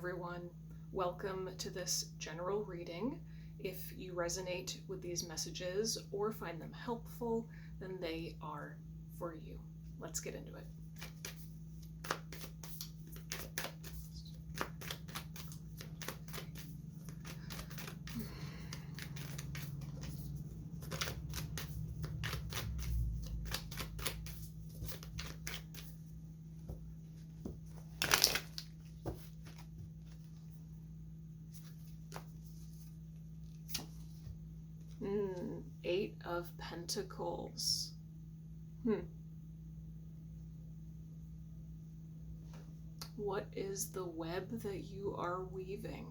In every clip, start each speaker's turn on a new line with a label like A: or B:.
A: everyone. Welcome to this general reading. If you resonate with these messages or find them helpful, then they are for you. Let's get into it. Eight of Pentacles. What is the web that you are weaving?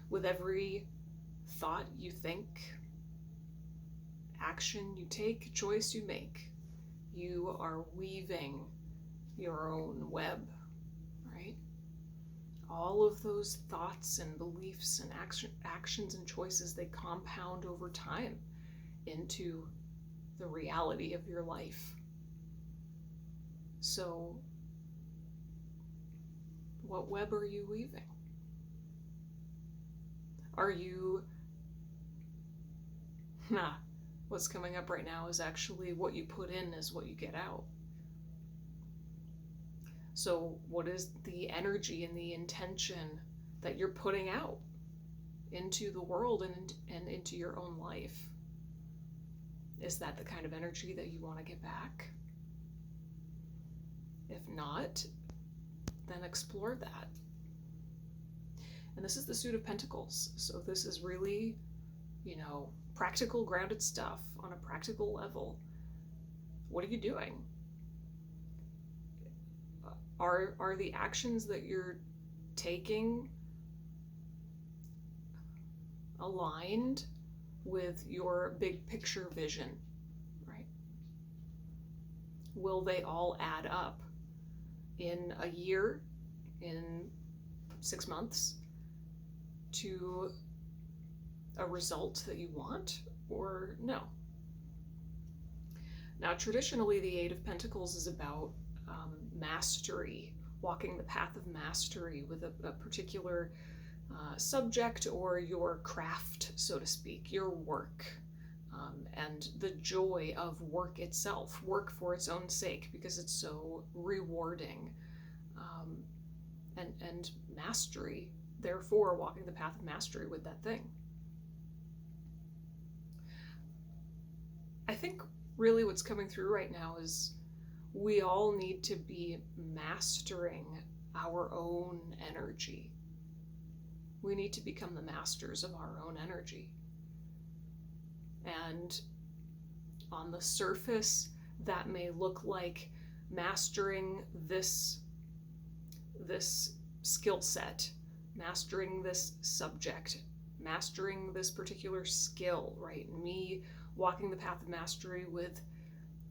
A: With every thought you think, action you take, choice you make, you are weaving your own web, right? All of those thoughts and beliefs and actions and choices, they compound over time into the reality of your life. So, what web are you weaving? Are you... what's coming up right now is actually what you put in is what you get out. So what is the energy and the intention that you're putting out into the world and into your own life? Is that the kind of energy that you want to get back? If not, then explore that. And this is the Suit of Pentacles. So this is really, practical, grounded stuff on a practical level. What are you doing? Are the actions that you're taking aligned with your big picture vision, right? Will they all add up in a year, in 6 months, to a result that you want, or no? Now, traditionally, the Eight of Pentacles is about mastery, walking the path of mastery with a particular subject or your craft, so to speak, your work, and the joy of work itself, work for its own sake, because it's so rewarding, and mastery, therefore walking the path of mastery with that thing. I think really what's coming through right now is we all need to be mastering our own energy. We need to become the masters of our own energy. And on the surface, that may look like mastering this skill set, mastering this subject, mastering this particular skill, right? Me walking the path of mastery with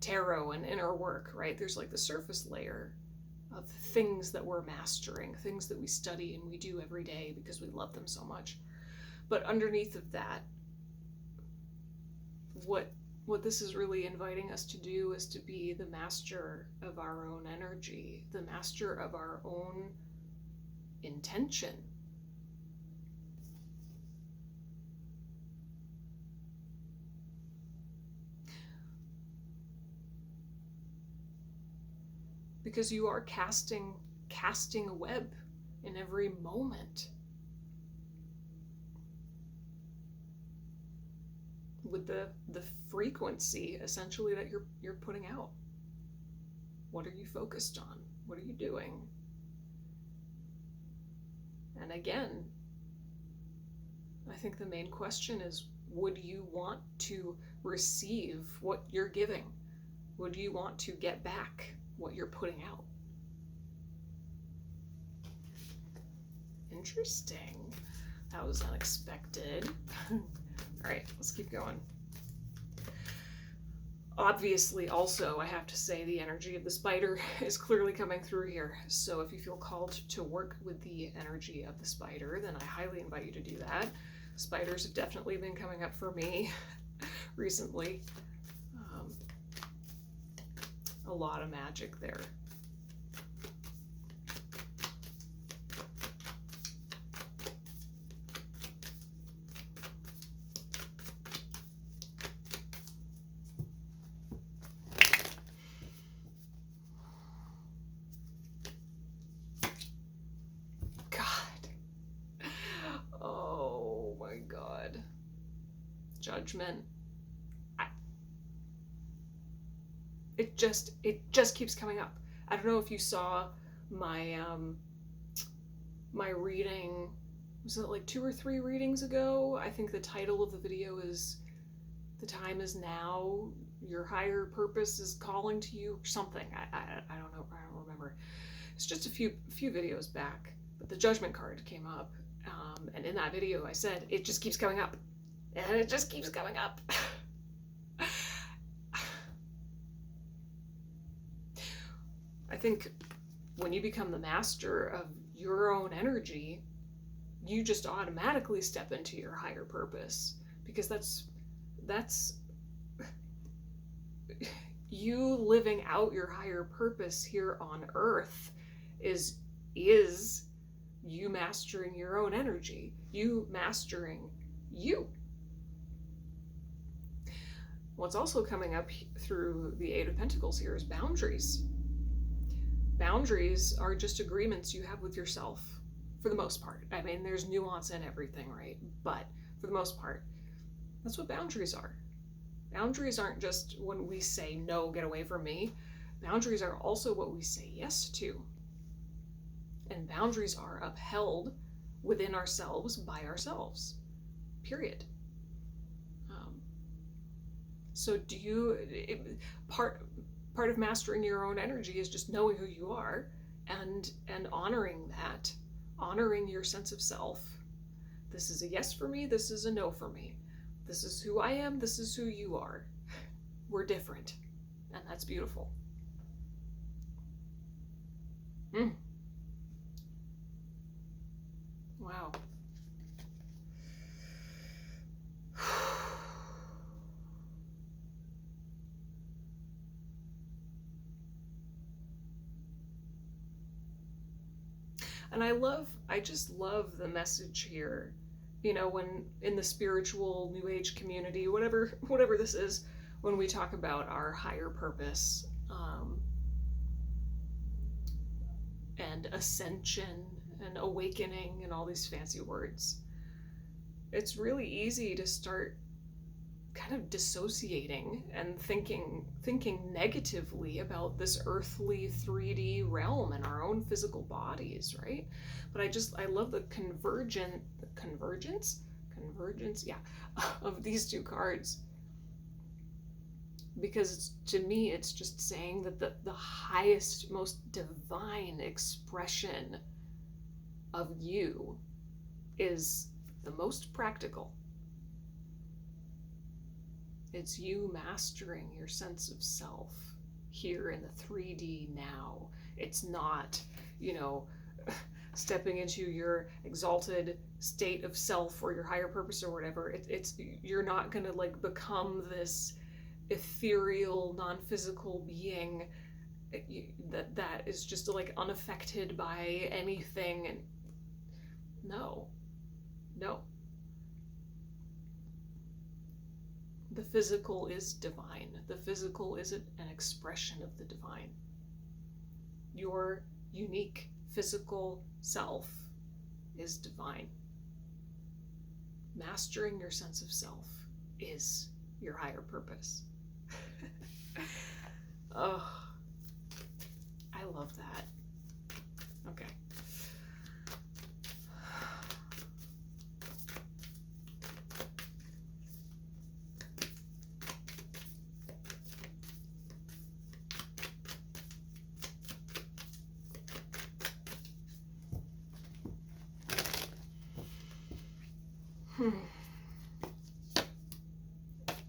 A: tarot and inner work, right? There's like the surface layer of things that we're mastering, things that we study and we do every day because we love them so much. But underneath of that, what this is really inviting us to do is to be the master of our own energy, the master of our own intention. Because you are casting a web in every moment with the frequency essentially that you're putting out. What are you focused on? What are you doing? And again, I think the main question is, would you want to receive what you're giving? Would you want to get back what you're putting out? Interesting. That was unexpected. All right, let's keep going. Obviously, also, I have to say the energy of the spider is clearly coming through here. So if you feel called to work with the energy of the spider, then I highly invite you to do that. Spiders have definitely been coming up for me recently. A lot of magic there. judgment. It just keeps coming up. I don't know if you saw my my reading, was it like 2 or 3 readings ago? I think the title of the video is "The Time Is Now, Your Higher Purpose is Calling to You," or something. I don't know, I don't remember. It's just a few videos back, but the judgment card came up, and in that video I said it just keeps coming up, and it just keeps coming up. I think when you become the master of your own energy, you just automatically step into your higher purpose, because that's you living out your higher purpose here on earth is you mastering your own energy, you mastering you. What's also coming up through the Eight of Pentacles here is boundaries. Boundaries are just agreements you have with yourself, for the most part. I mean, there's nuance in everything, right? But for the most part, that's what boundaries are. Boundaries aren't just when we say, no, get away from me. Boundaries are also what we say yes to. And boundaries are upheld within ourselves by ourselves, period. So part of mastering your own energy is just knowing who you are and honoring that, honoring your sense of self. This is a yes for me, this is a no for me. This is who I am, this is who you are. We're different, and that's beautiful. Wow. And I just love the message here. You know, when in the spiritual New Age community, whatever this is, when we talk about our higher purpose, and ascension and awakening and all these fancy words, it's really easy to start kind of dissociating and thinking negatively about this earthly 3D realm and our own physical bodies, right? But I love the convergence, yeah, of these two cards, because to me it's just saying that the highest, most divine expression of you is the most practical. It's you mastering your sense of self here in the 3D now. It's not, stepping into your exalted state of self or your higher purpose or whatever. You're not gonna like become this ethereal, non-physical being that is just like unaffected by anything. And no. The physical is divine. The physical is an expression of the divine. Your unique physical self is divine. Mastering your sense of self is your higher purpose. Oh, I love that. Okay.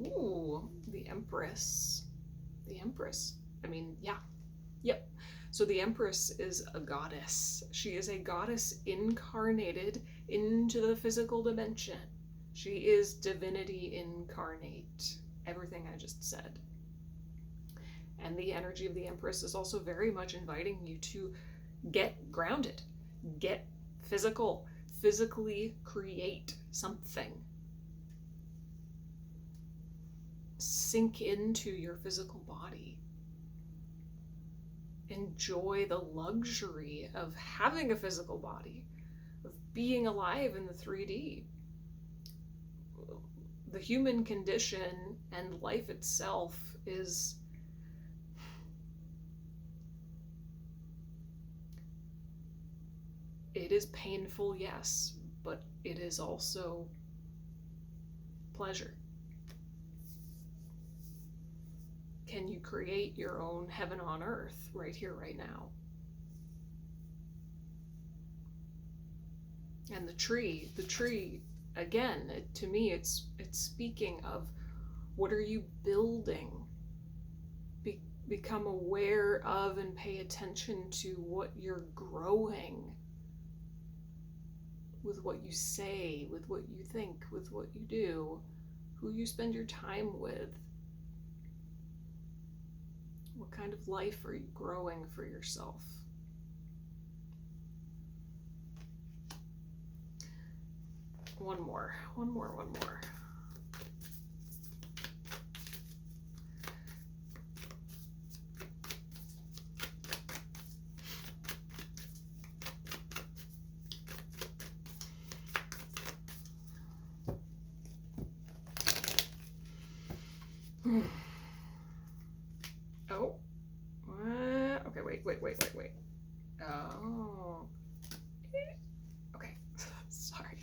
A: Ooh, the Empress. The Empress. I mean, yeah. Yep. So the Empress is a goddess. She is a goddess incarnated into the physical dimension. She is divinity incarnate. Everything I just said. And the energy of the Empress is also very much inviting you to get grounded, get physical, physically create something. Sink into your physical body. Enjoy the luxury of having a physical body, of being alive in the 3D. the human condition and life itself is it is painful, yes, but it is also pleasure. Can you create your own heaven on earth right here, right now? And the tree, again, to me, it's speaking of what are you building? Become aware of and pay attention to what you're growing with what you say, with what you think, with what you do, who you spend your time with. What kind of life are you growing for yourself? One more. Oh. Okay, wait. Oh. Okay. Sorry.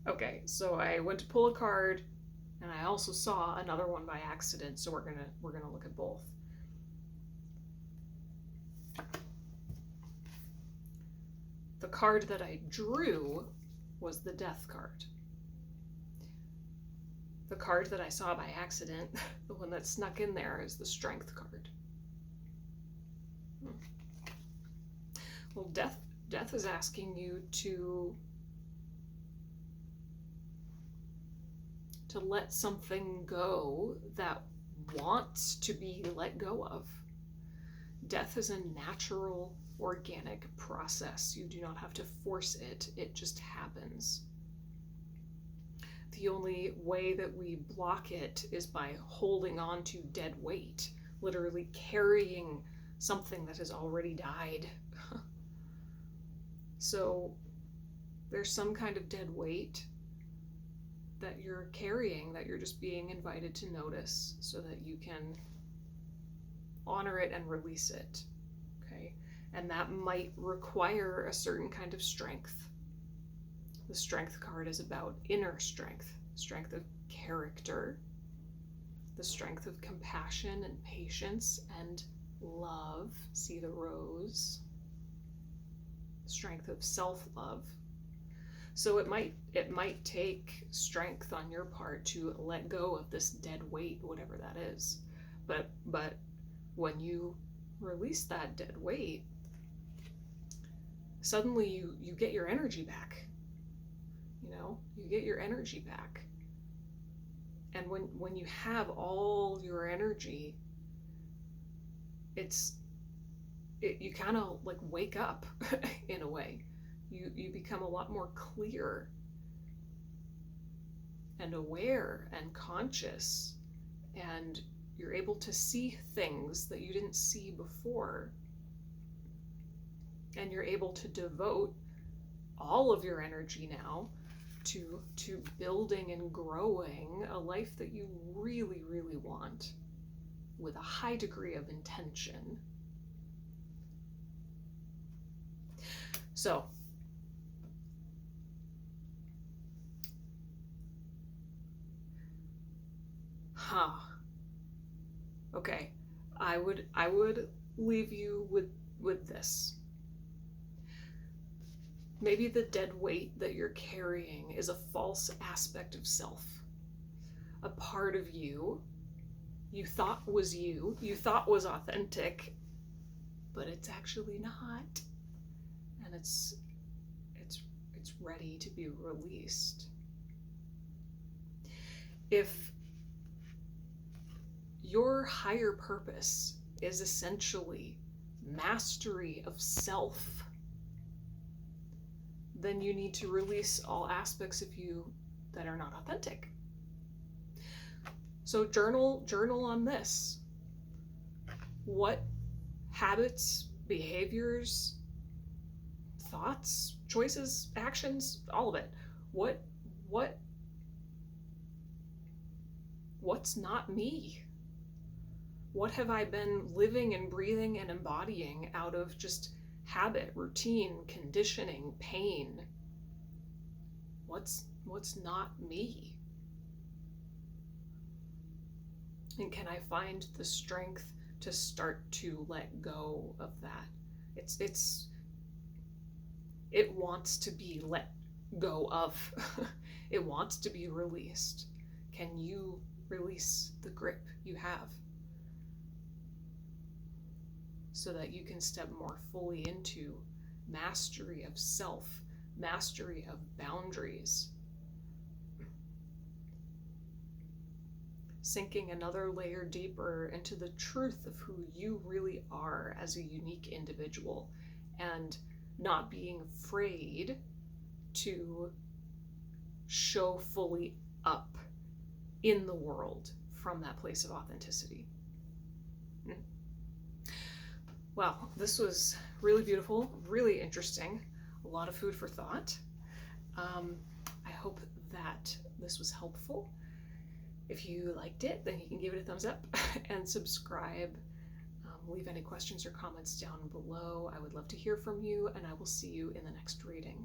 A: Okay, so I went to pull a card and I also saw another one by accident, so we're gonna look at both. The card that I drew was the Death card. The card that I saw by accident, the one that snuck in there, is the Strength card. Well, Death is asking you to let something go that wants to be let go of. Death is a natural, organic process. You do not have to force it. It just happens. The only way that we block it is by holding on to dead weight, literally carrying something that has already died. So there's some kind of dead weight that you're carrying, that you're just being invited to notice so that you can honor it and release it. Okay? And that might require a certain kind of strength. The Strength card is about inner strength, strength of character, the strength of compassion and patience and love. See the rose. Strength of self-love. So it might take strength on your part to let go of this dead weight, whatever that is. But when you release that dead weight, suddenly you get your energy back. You get your energy back. And when you have all your energy, you kind of like wake up in a way. You become a lot more clear and aware and conscious, and you're able to see things that you didn't see before, and you're able to devote all of your energy now to building and growing a life that you really, really want with a high degree of intention. So okay, I would leave you with this. Maybe the dead weight that you're carrying is a false aspect of self. A part of you thought was you thought was authentic, but it's actually not. And it's ready to be released. If your higher purpose is essentially mastery of self, then you need to release all aspects of you that are not authentic. So journal on this. What habits, behaviors, thoughts, choices, actions, all of it. What what's not me? What have I been living and breathing and embodying out of just habit, routine, conditioning, pain? What's not me? And can I find the strength to start to let go of that? It wants to be let go of. It wants to be released. Can you release the grip you have so that you can step more fully into mastery of self, mastery of boundaries, sinking another layer deeper into the truth of who you really are as a unique individual, and not being afraid to show fully up in the world from that place of authenticity. Well, this was really beautiful, really interesting, a lot of food for thought. I hope that this was helpful. If you liked it, then you can give it a thumbs up and subscribe. Leave any questions or comments down below. I would love to hear from you, and I will see you in the next reading.